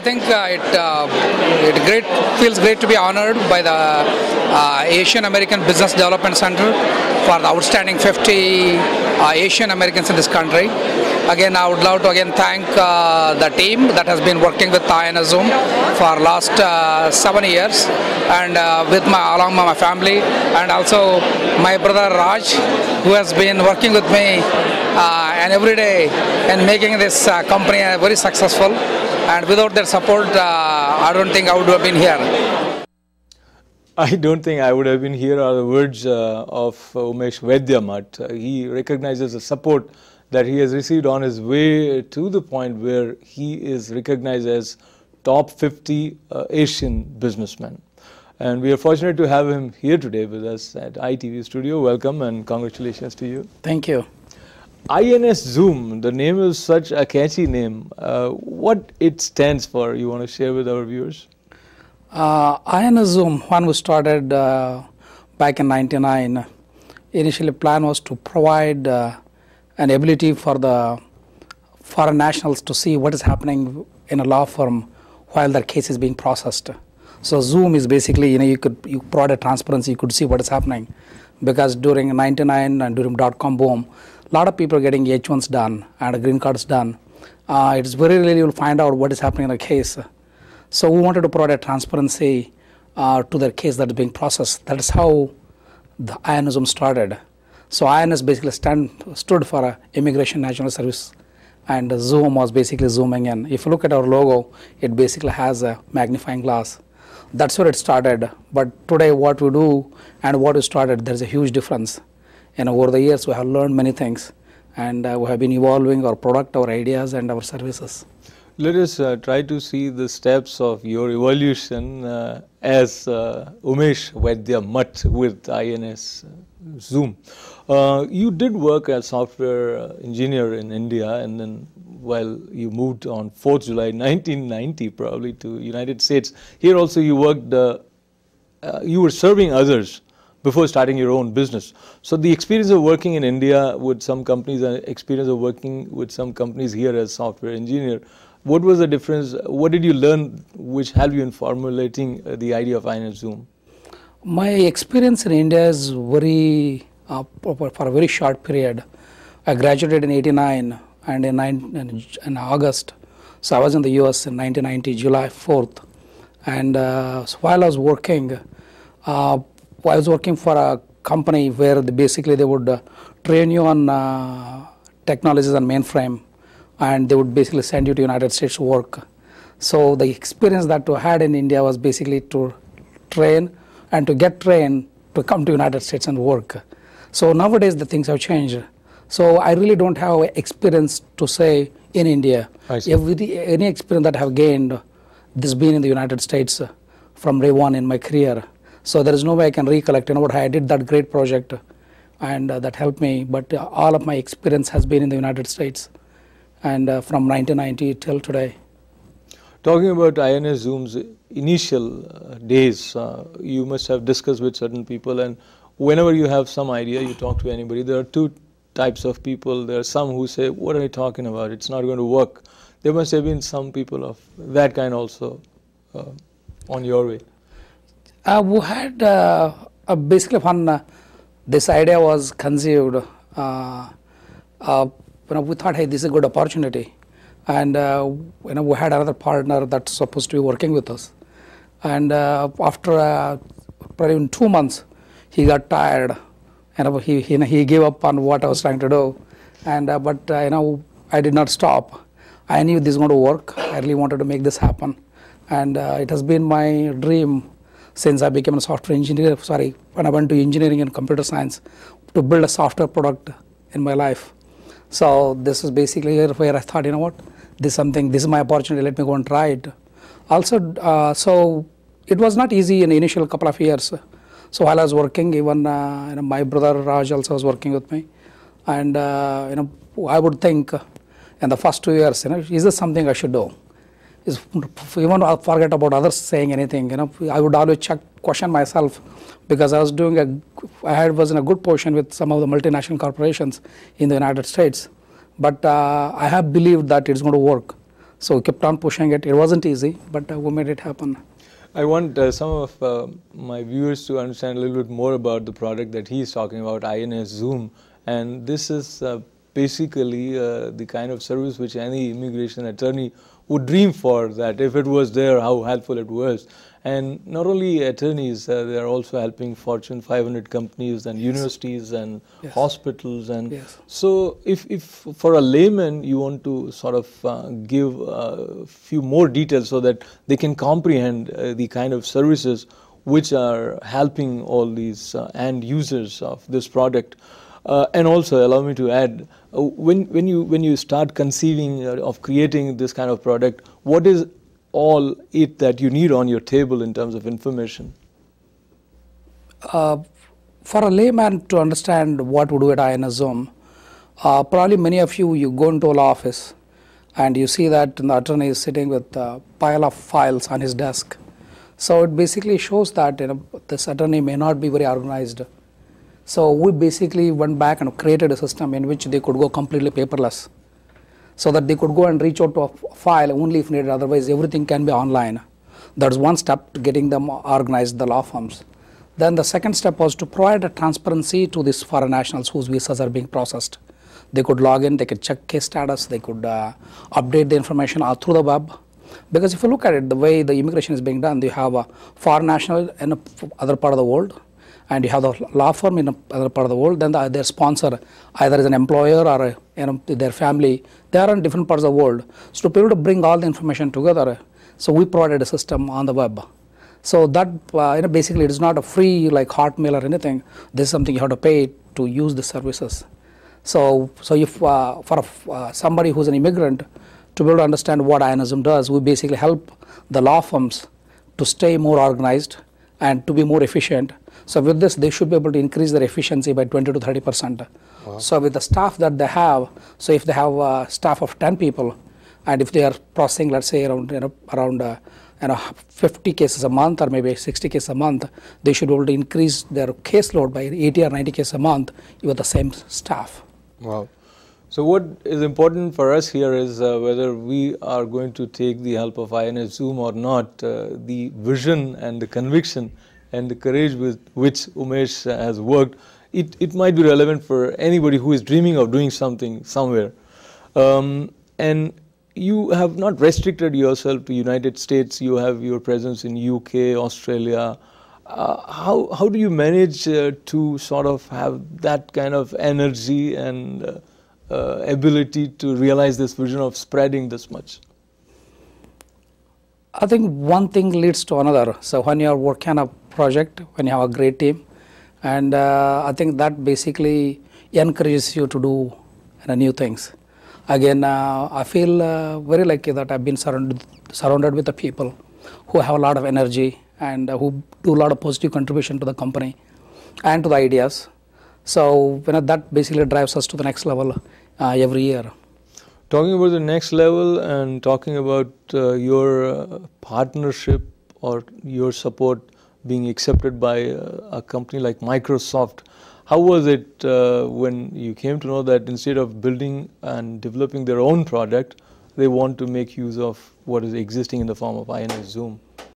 think it feels great to be honored by the Asian American Business Development Center for the outstanding 50 Asian Americans in this country. Again, I would love to thank the team that has been working with INSZoom for last 7 years, and along with my family, and also my brother Raj, who has been working with me and every day in making this company very successful. And without their support, I don't think I would have been here. I don't think I would have been here are the words of Umesh Vaidyamath. He recognizes the support that he has received on his way to the point where he is recognized as top 50 Asian businessman. And we are fortunate to have him here today with us at ITV studio. Welcome and congratulations to you. Thank you. INSZoom, the name is such a catchy name. What it stands for, you want to share with our viewers? INSZoom, when we started back in '99, initially plan was to provide an ability for the foreign nationals to see what is happening in a law firm while their case is being processed. So Zoom is basically, you provide a transparency, you could see what is happening, because during '99 and during .com boom, a lot of people are getting H1s done and green cards done. It's very rarely you'll find out what is happening in a case. So we wanted to provide a transparency to their case that is being processed. That is how the INSZoom started. So INS basically stood for Immigration National Service, and Zoom was basically zooming in. If you look at our logo, it basically has a magnifying glass. That's where it started. But today what we do and what we started, there's a huge difference. And over the years we have learned many things, and we have been evolving our product, our ideas and our services. Let us try to see the steps of your evolution as Umesh Vaidyamath with INSZoom. You did work as software engineer in India, and then while you moved on 4th July 1990 probably to United States. Here also you worked, you were serving others before starting your own business. So the experience of working in India with some companies and experience of working with some companies here as software engineer, what was the difference? What did you learn which helped you in formulating the idea of INSZoom? My experience in India is very, for a very short period. I graduated in '89 and in August. So I was in the US in 1990, July 4th. And so while I was working, I was working for a company where basically they would train you on technologies and mainframe, and they would basically send you to United States to work. So the experience that I had in India was basically to train and to get trained to come to United States and work. So nowadays the things have changed. So I really don't have experience to say in India. Any experience that I have gained, this being in the United States from day one in my career. So there is no way I can recollect, what I did that great project and that helped me, but all of my experience has been in the United States, and from 1990 till today. Talking about INSZoom's initial days, you must have discussed with certain people, and whenever you have some idea, you talk to anybody. There are two types of people. There are some who say, what are you talking about? It's not going to work. There must have been some people of that kind also on your way. We had basically when this idea was conceived, we thought, hey, this is a good opportunity. And we had another partner that's supposed to be working with us. And after probably in 2 months, he got tired, and he gave up on what I was trying to do. And but I did not stop. I knew this was going to work. I really wanted to make this happen, and it has been my dream since I became a software engineer. When I went to engineering and computer science, to build a software product in my life. So this is basically where I thought, this is my opportunity. Let me go and try it. Also, so it was not easy in the initial couple of years. So while I was working, even my brother Raj also was working with me, and I would think in the first 2 years, is this something I should do? Even I forget about others saying anything. I would always question myself, because I was was in a good position with some of the multinational corporations in the United States, but I have believed that it's going to work. So we kept on pushing it. It wasn't easy, but we made it happen. I want some of my viewers to understand a little bit more about the product that he is talking about, INSZoom. And this is basically the kind of service which any immigration attorney would dream for, that if it was there, how helpful it was. And not only attorneys, they are also helping Fortune 500 companies and universities and hospitals. And so if for a layman you want to sort of give a few more details so that they can comprehend the kind of services which are helping all these end users of this product. And also allow me to add, when you start conceiving of creating this kind of product, what is all it that you need on your table in terms of information? For a layman to understand what we do at INSZoom, probably many of you go into a law office and you see that the attorney is sitting with a pile of files on his desk. So it basically shows that this attorney may not be very organized. So we basically went back and created a system in which they could go completely paperless, so that they could go and reach out to a file only if needed, otherwise everything can be online. That's one step to getting them organized, the law firms. Then the second step was to provide a transparency to these foreign nationals whose visas are being processed. They could log in, they could check case status, they could update the information through the web. Because if you look at it, the way the immigration is being done, you have a foreign national in other part of the world, and you have the law firm in another part of the world, then their sponsor either is an employer or their family, they are in different parts of the world. So to be able to bring all the information together, so we provided a system on the web. So that basically it is not a free like Hotmail or anything. This is something you have to pay to use the services. So if for somebody who's an immigrant to be able to understand what INSZoom does, we basically help the law firms to stay more organized and to be more efficient. So with this, they should be able to increase their efficiency by 20 to 30%. Wow. So with the staff that they have, so if they have a staff of 10 people, and if they are processing, let's say around 50 cases a month or maybe 60 cases a month, they should be able to increase their caseload by 80 or 90 cases a month with the same staff. Wow. So what is important for us here is whether we are going to take the help of INSZoom or not, the vision and the conviction and the courage with which Umesh has worked, it might be relevant for anybody who is dreaming of doing something somewhere. And you have not restricted yourself to United States, you have your presence in UK, Australia. How do you manage to sort of have that kind of energy and ability to realize this vision of spreading this much? I think one thing leads to another. So when you are working on a project, when you have a great team, and I think that basically encourages you to do new things. Again, I feel very lucky that I've been surrounded with the people who have a lot of energy and who do a lot of positive contribution to the company and to the ideas. So that basically drives us to the next level every year. Talking about the next level and talking about your partnership or your support being accepted by a company like Microsoft, how was it when you came to know that instead of building and developing their own product, they want to make use of what is existing in the form of INSZoom?